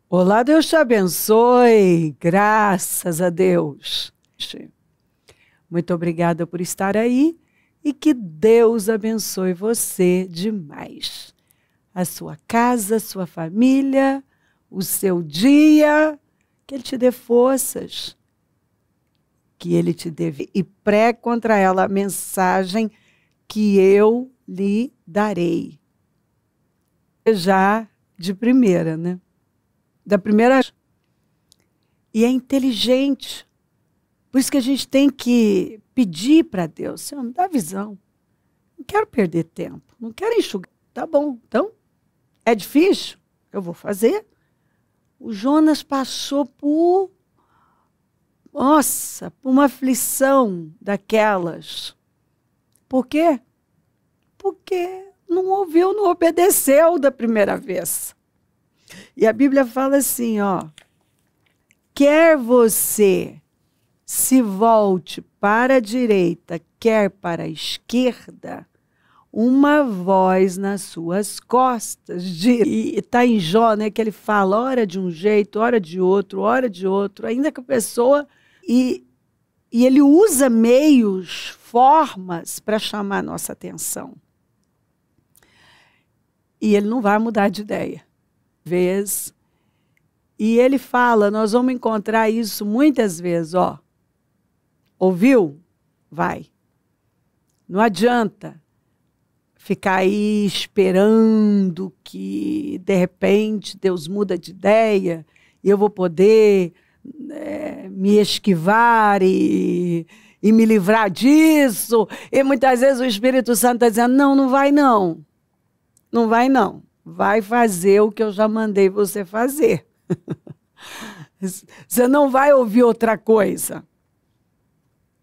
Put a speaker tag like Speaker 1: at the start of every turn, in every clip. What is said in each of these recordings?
Speaker 1: Olá, Deus te abençoe, graças a Deus. Muito obrigada por estar aí e que Deus abençoe você demais. A sua casa, a sua família, o seu dia, que Ele te dê forças, que Ele te dê e pregue contra ela a mensagem que eu lhe darei. Já de primeira, né? Da primeira. E é inteligente. Por isso que a gente tem que pedir para Deus, Senhor, me dá visão. Não quero perder tempo, não quero enxugar. Tá bom, então, é difícil? Eu vou fazer. O Jonas passou por uma aflição daquelas. Por quê? Porque não ouviu, não obedeceu da primeira vez. E a Bíblia fala assim, ó, quer você se volte para a direita, quer para a esquerda, uma voz nas suas costas. E está em Jó, né, que ele fala, ora de um jeito, ora de outro, ainda que a pessoa... E ele usa meios, formas para chamar a nossa atenção. E ele não vai mudar de ideia. E ele fala, nós vamos encontrar isso muitas vezes, ó. Ouviu? Vai. Não adianta ficar aí esperando que, de repente, Deus muda de ideia e eu vou poder me esquivar e me livrar disso. E muitas vezes o Espírito Santo está dizendo, não, não vai não. Não vai não. Vai fazer o que eu já mandei você fazer. Você não vai ouvir outra coisa.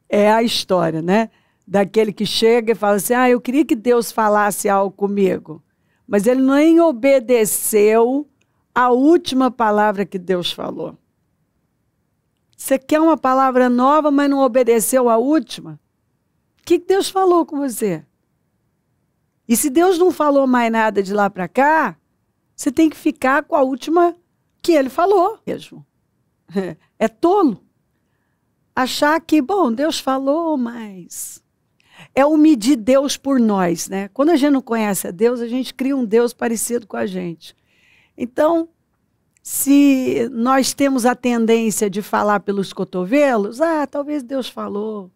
Speaker 1: É a história, né? Daquele que chega e fala assim, eu queria que Deus falasse algo comigo. Mas ele nem obedeceu a última palavra que Deus falou. Você quer uma palavra nova, mas não obedeceu a última? O que Deus falou com você? E se Deus não falou mais nada de lá para cá, você tem que ficar com a última que ele falou mesmo. É tolo. Achar que, bom, Deus falou, mas... É o medir Deus por nós, né? Quando a gente não conhece a Deus, a gente cria um Deus parecido com a gente. Então, se nós temos a tendência de falar pelos cotovelos, talvez Deus falou,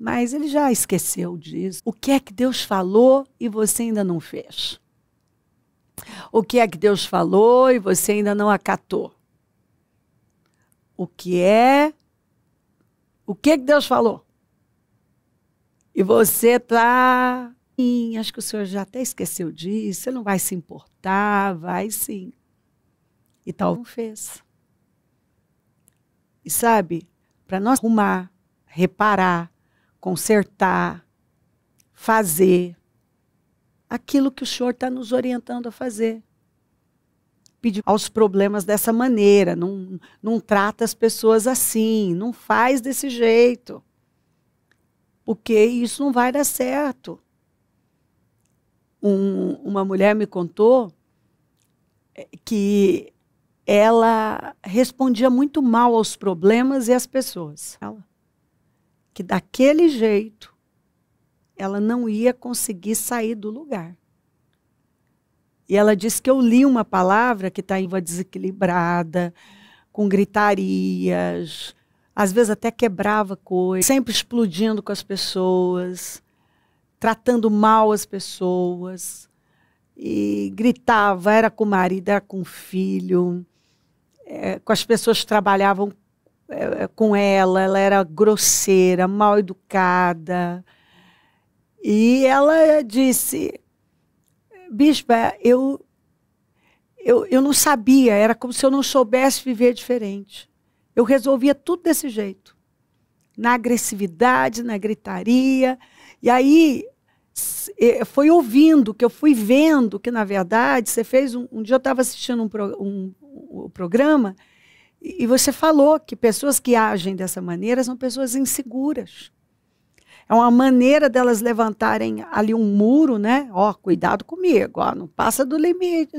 Speaker 1: mas ele já esqueceu disso. O que é que Deus falou e você ainda não fez? O que é que Deus falou e você ainda não acatou? O que Deus falou? E você está... Acho que o senhor já até esqueceu disso, você não vai se importar, vai sim. E tal, não fez. E sabe, para nós arrumar, reparar, consertar, fazer aquilo que o senhor está nos orientando a fazer. Pedir aos problemas dessa maneira, não trata as pessoas assim, não faz desse jeito. Porque isso não vai dar certo. Uma mulher me contou que ela respondia muito mal aos problemas e às pessoas. Que daquele jeito ela não ia conseguir sair do lugar. E ela disse que eu li uma palavra que estava desequilibrada, com gritarias, às vezes até quebrava coisas, sempre explodindo com as pessoas, tratando mal as pessoas, e gritava, era com o marido, era com o filho, com as pessoas que trabalhavam com ela era grosseira, mal educada. E ela disse, bispa, eu não sabia, era como se eu não soubesse viver diferente. Eu resolvia tudo desse jeito, na agressividade, na gritaria. E aí foi ouvindo, que eu fui vendo que, na verdade, você fez... Um dia eu estava assistindo um programa e você falou que pessoas que agem dessa maneira são pessoas inseguras. É uma maneira delas levantarem ali um muro, né? Cuidado comigo, não passa do limite,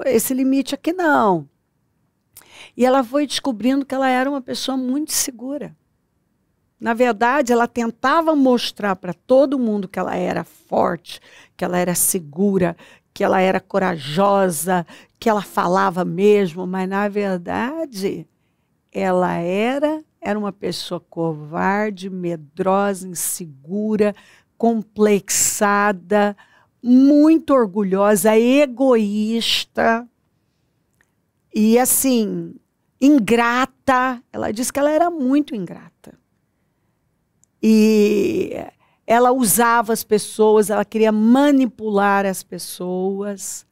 Speaker 1: esse limite aqui não. E ela foi descobrindo que ela era uma pessoa muito segura. Na verdade, ela tentava mostrar para todo mundo que ela era forte, que ela era segura, que ela era corajosa, que ela falava mesmo, mas, na verdade, ela era uma pessoa covarde, medrosa, insegura, complexada, muito orgulhosa, egoísta e, assim, ingrata. Ela disse que ela era muito ingrata. E ela usava as pessoas, ela queria manipular as pessoas.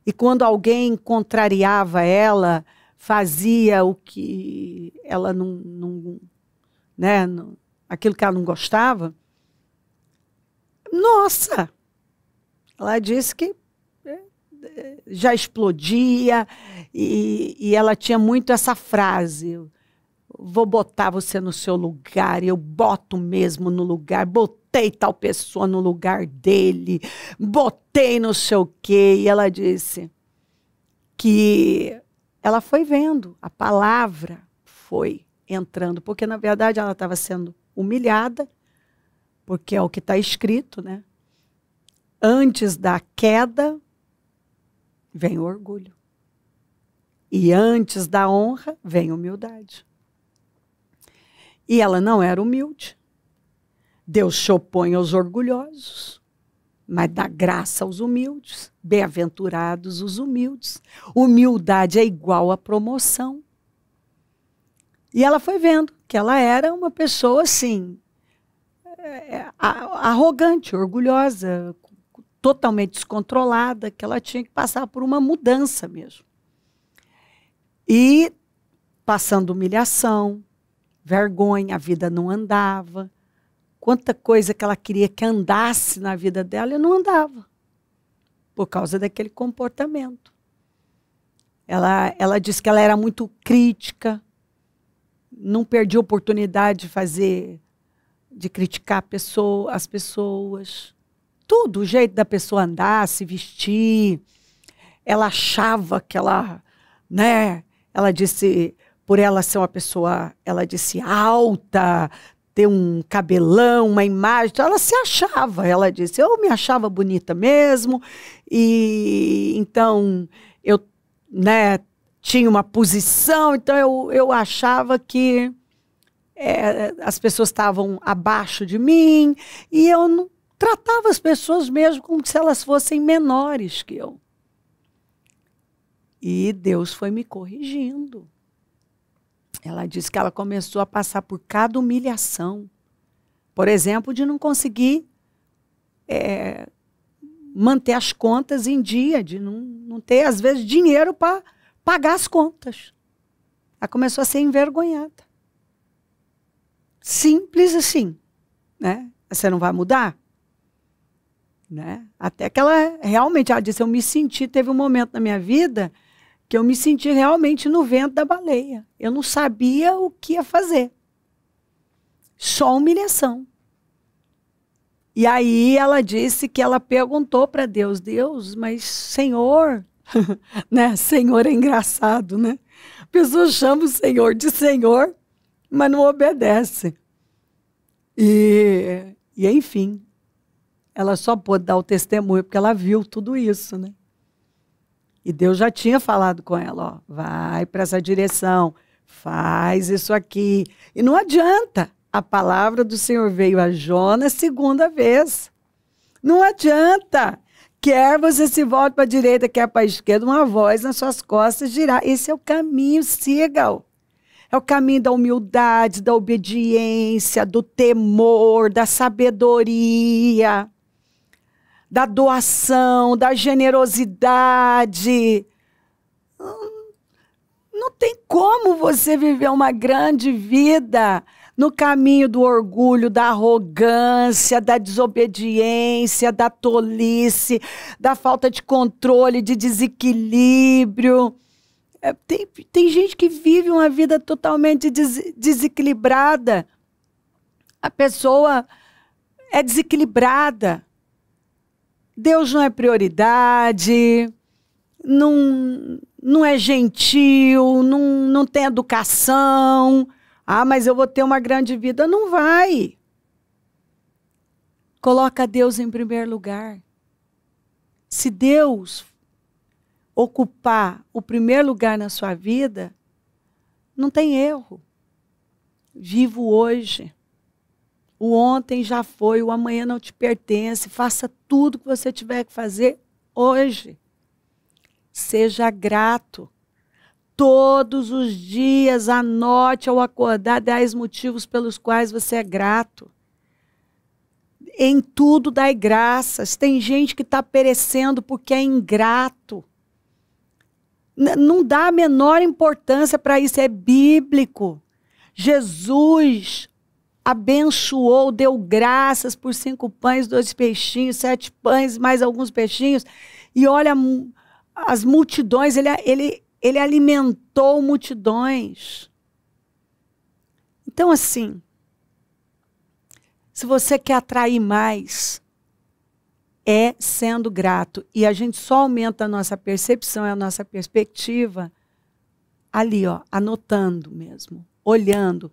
Speaker 1: E quando alguém contrariava ela, fazia o que ela aquilo que ela não gostava. Nossa! Ela disse que já explodia e ela tinha muito essa frase: vou botar você no seu lugar, e eu boto mesmo no lugar, botei tal pessoa no lugar dele, botei não sei o quê. E ela disse que ela foi vendo, a palavra foi entrando, porque, na verdade, ela estava sendo humilhada, porque é o que está escrito, né? Antes da queda, vem o orgulho. E antes da honra, vem a humildade. E ela não era humilde. Deus se opõe aos orgulhosos, mas dá graça aos humildes. Bem-aventurados os humildes. Humildade é igual a promoção. E ela foi vendo que ela era uma pessoa, assim, arrogante, orgulhosa, totalmente descontrolada, que ela tinha que passar por uma mudança mesmo. E passando humilhação, vergonha, a vida não andava. Quanta coisa que ela queria que andasse na vida dela e não andava, por causa daquele comportamento. Ela disse que ela era muito crítica, não perdia oportunidade de criticar as pessoas. Tudo, o jeito da pessoa andar, se vestir. Ela achava que ela, né? Ela disse, por ela ser uma pessoa, ela disse, alta, ter um cabelão, uma imagem, então ela se achava. Ela disse, eu me achava bonita mesmo, e então eu, né, tinha uma posição, então eu achava que as pessoas estavam abaixo de mim, e eu não tratava as pessoas mesmo como se elas fossem menores que eu. E Deus foi me corrigindo. Ela disse que ela começou a passar por cada humilhação. Por exemplo, de não conseguir manter as contas em dia, de não ter, às vezes, dinheiro para pagar as contas. Ela começou a ser envergonhada. Simples assim, né? Você não vai mudar? Né? Até que ela realmente, ela disse, eu me senti, teve um momento na minha vida que eu me senti realmente no vento da baleia. Eu não sabia o que ia fazer. Só humilhação. E aí ela disse que ela perguntou para Deus, Deus, mas Senhor, né? Senhor é engraçado, né? A pessoa chama o Senhor de Senhor, mas não obedece. E enfim, ela só pôde dar o testemunho porque ela viu tudo isso, né? E Deus já tinha falado com ela, ó, vai para essa direção, faz isso aqui. E não adianta, a palavra do Senhor veio a Jonas segunda vez. Não adianta, quer você se volte para a direita, quer para a esquerda, uma voz nas suas costas dirá, esse é o caminho, siga-o. É o caminho da humildade, da obediência, do temor, da sabedoria, da doação, da generosidade. Não tem como você viver uma grande vida no caminho do orgulho, da arrogância, da desobediência, da tolice, da falta de controle, de desequilíbrio. Tem gente que vive uma vida totalmente desequilibrada. A pessoa é desequilibrada. Deus não é prioridade, não não é gentil, não tem educação. Ah, mas eu vou ter uma grande vida. Não vai. Coloca Deus em primeiro lugar. Se Deus ocupar o primeiro lugar na sua vida, não tem erro. Vivo hoje. O ontem já foi, o amanhã não te pertence. Faça tudo que você tiver que fazer hoje. Seja grato. Todos os dias, anote ao acordar 10 motivos pelos quais você é grato. Em tudo dai graças. Tem gente que está perecendo porque é ingrato. Não dá a menor importância para isso, é bíblico. Jesus abençoou, deu graças por 5 pães, 2 peixinhos, 7 pães, mais alguns peixinhos. E olha, as multidões, ele alimentou multidões. Então, assim, se você quer atrair mais, é sendo grato. E a gente só aumenta a nossa percepção, a nossa perspectiva, ali, ó, anotando mesmo, olhando.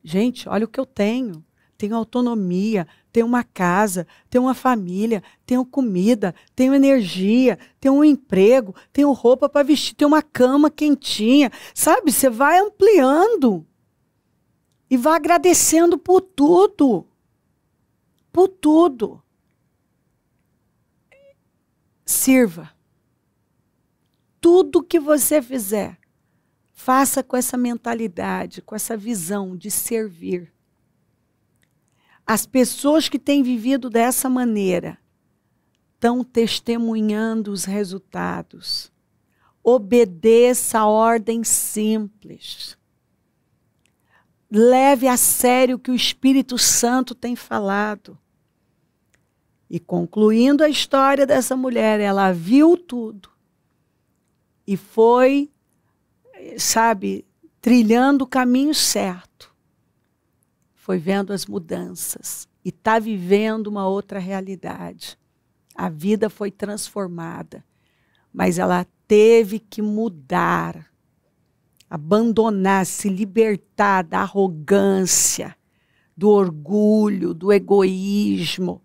Speaker 1: Gente, olha o que eu tenho. Tenho autonomia, tenho uma casa, tenho uma família, tenho comida, tenho energia, tenho um emprego, tenho roupa para vestir, tenho uma cama quentinha. Sabe, você vai ampliando e vai agradecendo por tudo. Por tudo. Sirva. Tudo que você fizer, faça com essa mentalidade, com essa visão de servir. As pessoas que têm vivido dessa maneira estão testemunhando os resultados. Obedeça a ordem simples. Leve a sério o que o Espírito Santo tem falado. E concluindo a história dessa mulher, ela viu tudo e foi, sabe, trilhando o caminho certo. Foi vendo as mudanças e está vivendo uma outra realidade. A vida foi transformada, mas ela teve que mudar, abandonar, se libertar da arrogância, do orgulho, do egoísmo,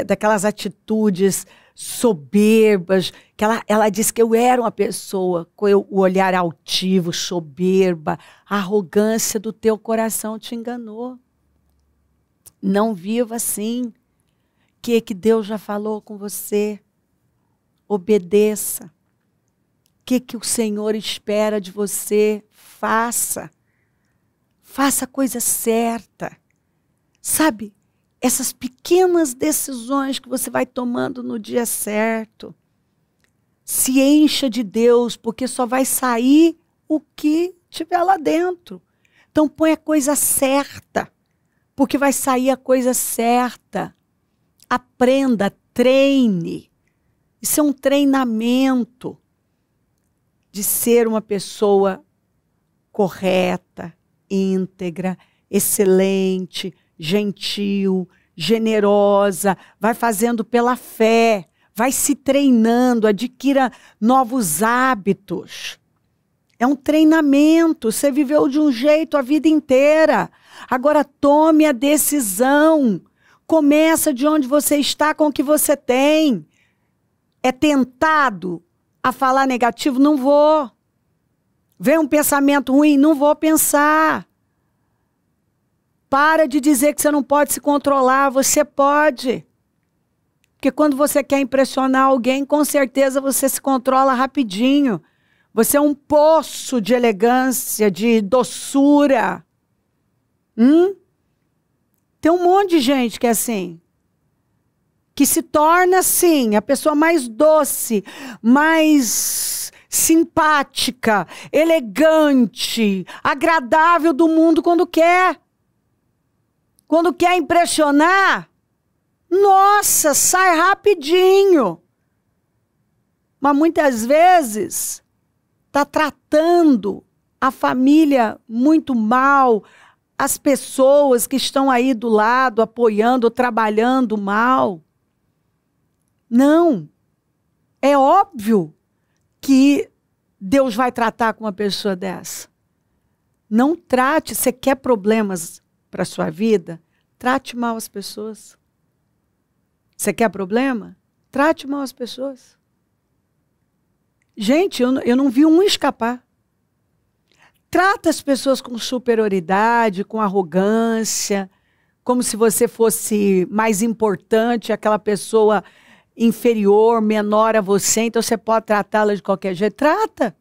Speaker 1: daquelas atitudes soberbas, que ela disse que eu era uma pessoa com o olhar altivo, soberba. A arrogância do teu coração te enganou. Não viva assim. O que Deus já falou com você? Obedeça. O que o Senhor espera de você? Faça. Faça a coisa certa. Sabe? Essas pequenas decisões que você vai tomando no dia certo. Se encha de Deus, porque só vai sair o que tiver lá dentro. Então põe a coisa certa, porque vai sair a coisa certa. Aprenda, treine. Isso é um treinamento de ser uma pessoa correta, íntegra, excelente, gentil, generosa, vai fazendo pela fé, vai se treinando, adquira novos hábitos. É um treinamento, você viveu de um jeito a vida inteira. Agora tome a decisão, começa de onde você está com o que você tem. É tentado a falar negativo? Não vou. Vem um pensamento ruim? Não vou pensar. Para de dizer que você não pode se controlar, você pode. Porque quando você quer impressionar alguém, com certeza você se controla rapidinho. Você é um poço de elegância, de doçura. Tem um monte de gente que é assim. Que se torna, assim, a pessoa mais doce, mais simpática, elegante, agradável do mundo quando quer. Quando quer impressionar, nossa, sai rapidinho. Mas muitas vezes está tratando a família muito mal, as pessoas que estão aí do lado, apoiando, trabalhando mal. Não. É óbvio que Deus vai tratar com uma pessoa dessa? Não trate, você quer problemas para a sua vida? Trate mal as pessoas. Você quer problema? Trate mal as pessoas. Gente, eu não vi um escapar. Trata as pessoas com superioridade, com arrogância, como se você fosse mais importante, aquela pessoa inferior, menor a você, então você pode tratá-la de qualquer jeito. Trata.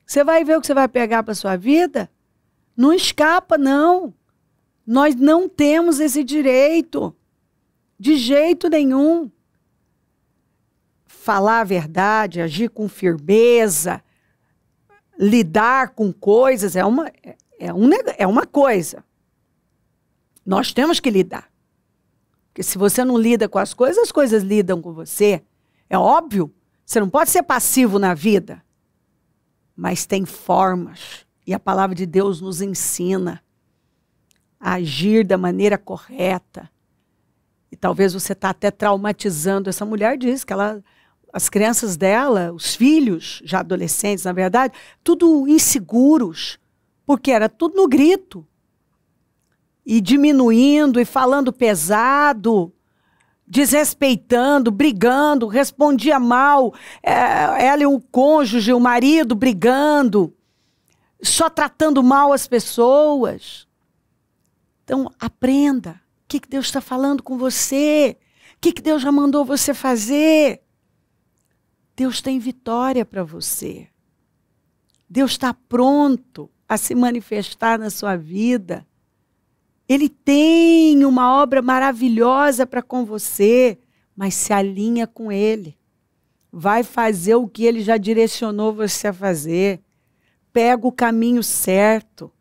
Speaker 1: Você vai ver o que você vai pegar para a sua vida. Não escapa, não. Nós não temos esse direito. De jeito nenhum. Falar a verdade, agir com firmeza, lidar com coisas é uma coisa. Nós temos que lidar. Porque se você não lida com as coisas lidam com você. É óbvio, você não pode ser passivo na vida. Mas tem formas. E a palavra de Deus nos ensina a agir da maneira correta. E talvez você está até traumatizando. Essa mulher diz que as crianças dela, os filhos, já adolescentes, na verdade, tudo inseguros. Porque era tudo no grito. E diminuindo, e falando pesado, desrespeitando, brigando, respondia mal. Ela e o cônjuge, o marido, brigando. Só tratando mal as pessoas. Então, aprenda. O que Deus está falando com você? O que Deus já mandou você fazer? Deus tem vitória para você. Deus está pronto a se manifestar na sua vida. Ele tem uma obra maravilhosa para com você, mas se alinha com Ele. Vai fazer o que Ele já direcionou você a fazer. Pega o caminho certo.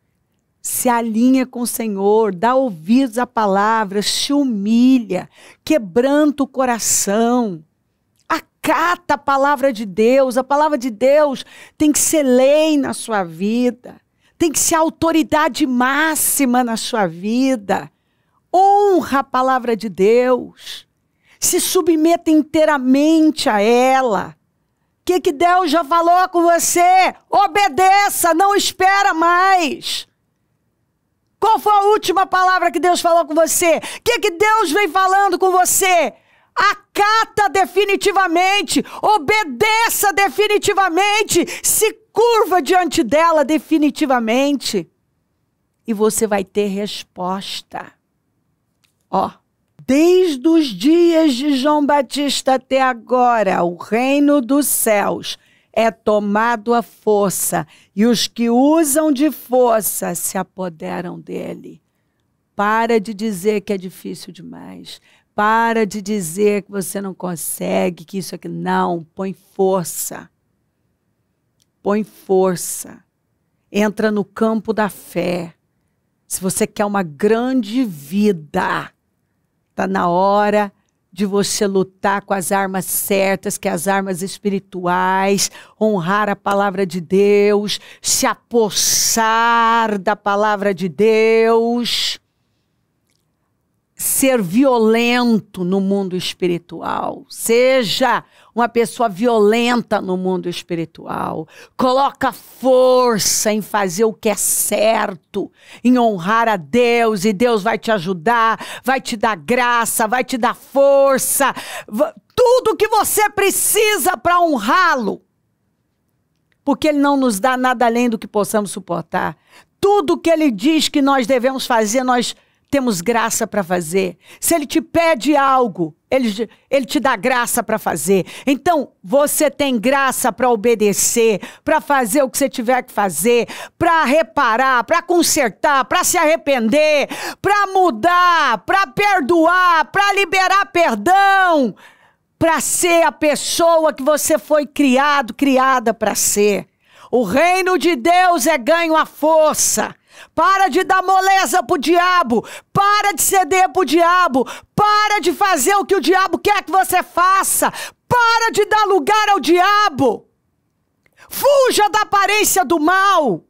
Speaker 1: Se alinha com o Senhor, dá ouvidos à palavra, se humilha, quebranta o coração. Acata a palavra de Deus. A palavra de Deus tem que ser lei na sua vida. Tem que ser autoridade máxima na sua vida. Honra a palavra de Deus. Se submeta inteiramente a ela. O que Deus já falou com você? Obedeça, não espera mais. Qual foi a última palavra que Deus falou com você? O que Deus vem falando com você? Acata definitivamente, obedeça definitivamente, se curva diante dela definitivamente. E você vai ter resposta. Desde os dias de João Batista até agora, o reino dos céus é tomado à força, e os que usam de força se apoderam dele. Para de dizer que é difícil demais. Para de dizer que você não consegue, que isso aqui. Não, põe força. Põe força. Entra no campo da fé. Se você quer uma grande vida, está na hora de você lutar com as armas certas, que é as armas espirituais, honrar a palavra de Deus, se apossar da palavra de Deus, ser violento no mundo espiritual. Seja uma pessoa violenta no mundo espiritual. Coloca força em fazer o que é certo, em honrar a Deus, e Deus vai te ajudar, vai te dar graça, vai te dar força, tudo que você precisa para honrá-lo. Porque Ele não nos dá nada além do que possamos suportar. Tudo que Ele diz que nós devemos fazer, nós temos graça para fazer. Se Ele te pede algo, Ele te dá graça para fazer. Então, você tem graça para obedecer, para fazer o que você tiver que fazer, para reparar, para consertar, para se arrepender, para mudar, para perdoar, para liberar perdão, para ser a pessoa que você foi criada para ser. O reino de Deus é ganho à força. Para de dar moleza pro diabo. Para de ceder pro diabo. Para de fazer o que o diabo quer que você faça. Para de dar lugar ao diabo. Fuja da aparência do mal.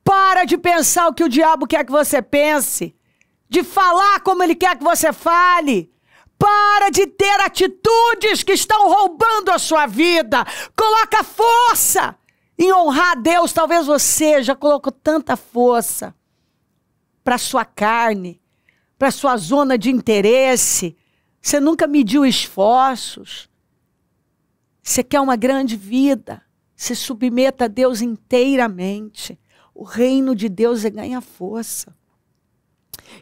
Speaker 1: Para de pensar o que o diabo quer que você pense. De falar como ele quer que você fale. Para de ter atitudes que estão roubando a sua vida. Coloca força em honrar a Deus. Talvez você já colocou tanta força para sua carne, para sua zona de interesse. Você nunca mediu esforços. Você quer uma grande vida. Se submeta a Deus inteiramente. O reino de Deus ganha força.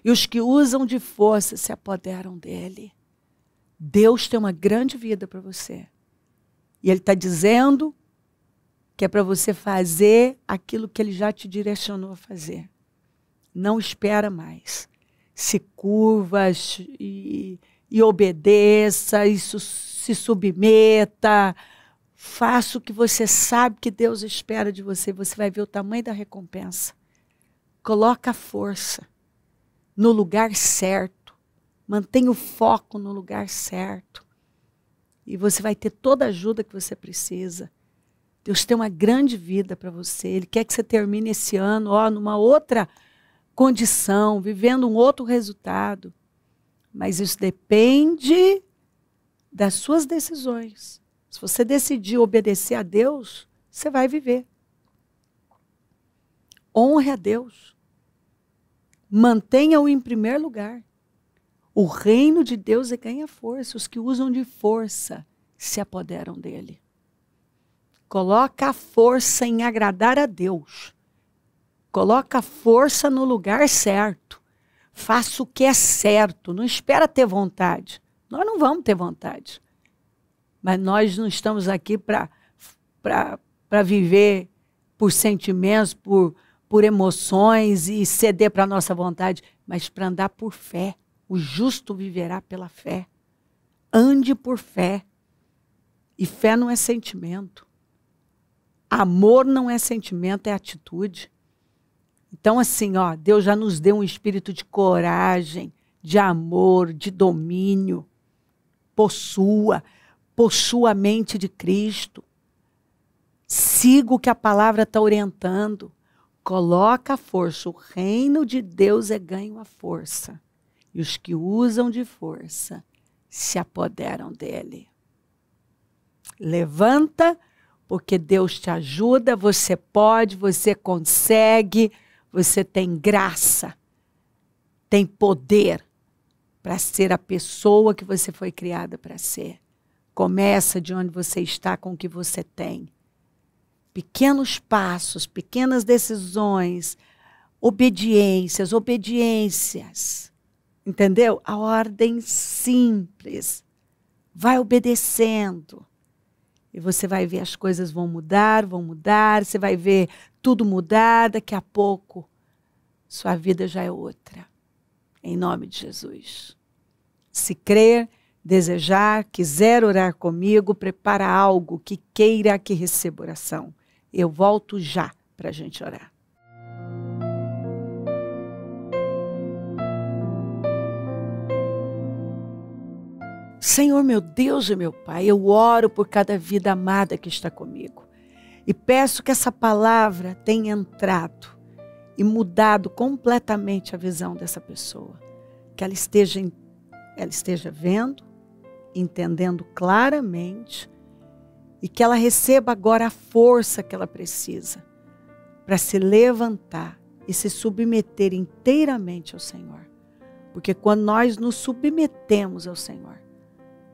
Speaker 1: E os que usam de força se apoderam dele. Deus tem uma grande vida para você. E Ele está dizendo que é para você fazer aquilo que Ele já te direcionou a fazer. Não espera mais. Se curva e obedeça, se submeta. Faça o que você sabe que Deus espera de você. Você vai ver o tamanho da recompensa. Coloca a força no lugar certo. Mantenha o foco no lugar certo. E você vai ter toda a ajuda que você precisa. Deus tem uma grande vida para você. Ele quer que você termine esse ano numa outra condição, vivendo um outro resultado. Mas isso depende das suas decisões. Se você decidir obedecer a Deus, você vai viver. Honre a Deus. Mantenha-o em primeiro lugar. O reino de Deus ganha força. Os que usam de força se apoderam dele. Coloca a força em agradar a Deus. Coloca a força no lugar certo. Faça o que é certo. Não espera ter vontade. Nós não vamos ter vontade. Mas nós não estamos aqui para viver por sentimentos, por emoções e ceder para a nossa vontade, mas para andar por fé. O justo viverá pela fé. Ande por fé. E fé não é sentimento. Amor não é sentimento, é atitude. Então, assim, Deus já nos deu um espírito de coragem, de amor, de domínio. Possua a mente de Cristo. Siga o que a palavra está orientando. Coloca a força. O reino de Deus ganho a força. E os que usam de força se apoderam dele. Levanta, porque Deus te ajuda, você pode, você consegue, você tem graça, tem poder para ser a pessoa que você foi criada para ser. Começa de onde você está com o que você tem. Pequenos passos, pequenas decisões, obediências. Entendeu? A ordem simples. Vai obedecendo. E você vai ver as coisas vão mudar. Você vai ver tudo mudar. Daqui a pouco, sua vida já é outra. Em nome de Jesus. Se crer, desejar, quiser orar comigo, prepara algo que queira que receba oração. Eu volto já para a gente orar. Senhor, meu Deus e meu Pai, eu oro por cada vida amada que está comigo. E peço que essa palavra tenha entrado e mudado completamente a visão dessa pessoa. Que ela esteja vendo, entendendo claramente e que ela receba agora a força que ela precisa para se levantar e se submeter inteiramente ao Senhor. Porque quando nós nos submetemos ao Senhor,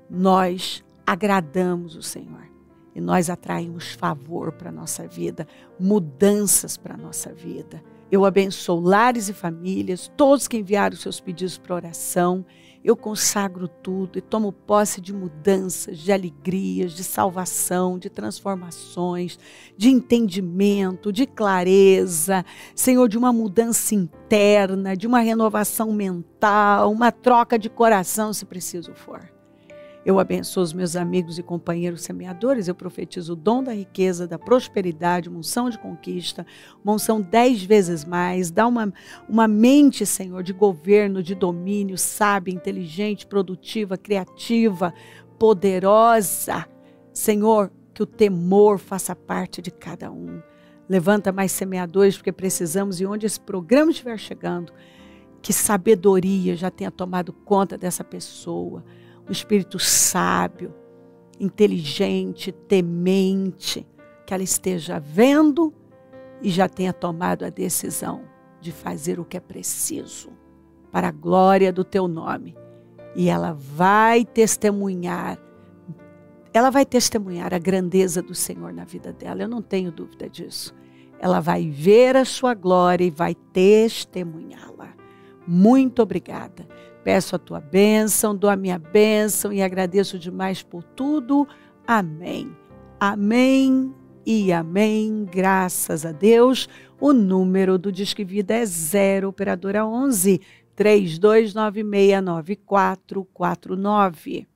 Speaker 1: nós agradamos o Senhor e nós atraímos favor para a nossa vida, mudanças para a nossa vida. Eu abençoo lares e famílias, todos que enviaram seus pedidos para oração. Eu consagro tudo e tomo posse de mudanças, de alegrias, de salvação, de transformações, de entendimento, de clareza. Senhor, de uma mudança interna, de uma renovação mental, uma troca de coração, se preciso for. Eu abençoo os meus amigos e companheiros semeadores. Eu profetizo o dom da riqueza, da prosperidade, uma unção de conquista, uma unção 10 vezes mais. Dá uma mente, Senhor, de governo, de domínio, sábia, inteligente, produtiva, criativa, poderosa. Senhor, que o temor faça parte de cada um. Levanta mais semeadores, porque precisamos, e onde esse programa estiver chegando, que sabedoria já tenha tomado conta dessa pessoa. um espírito sábio, inteligente, temente, que ela esteja vendo e já tenha tomado a decisão de fazer o que é preciso para a glória do teu nome. E ela vai testemunhar a grandeza do Senhor na vida dela. Eu não tenho dúvida disso. Ela vai ver a sua glória e vai testemunhá-la. Muito obrigada. Peço a tua bênção, dou a minha bênção e agradeço demais por tudo. Amém. Amém e amém. Graças a Deus. O número do Disque Vida é 0 operadora 11 32969449.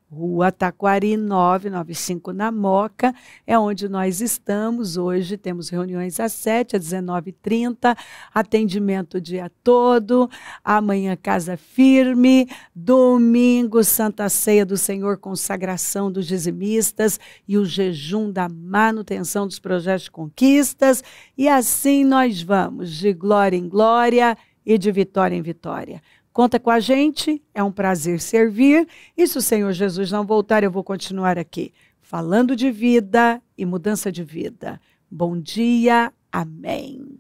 Speaker 1: Rua Taquari 995 na Moca, é onde nós estamos. Hoje temos reuniões às 7, às 19h30, atendimento o dia todo, amanhã Casa Firme, domingo Santa Ceia do Senhor, consagração dos dizimistas e o jejum da manutenção dos projetos de conquistas, e assim nós vamos, de glória em glória e de vitória em vitória. Conta com a gente, é um prazer servir. E se o Senhor Jesus não voltar, eu vou continuar aqui, falando de vida e mudança de vida. Bom dia, amém.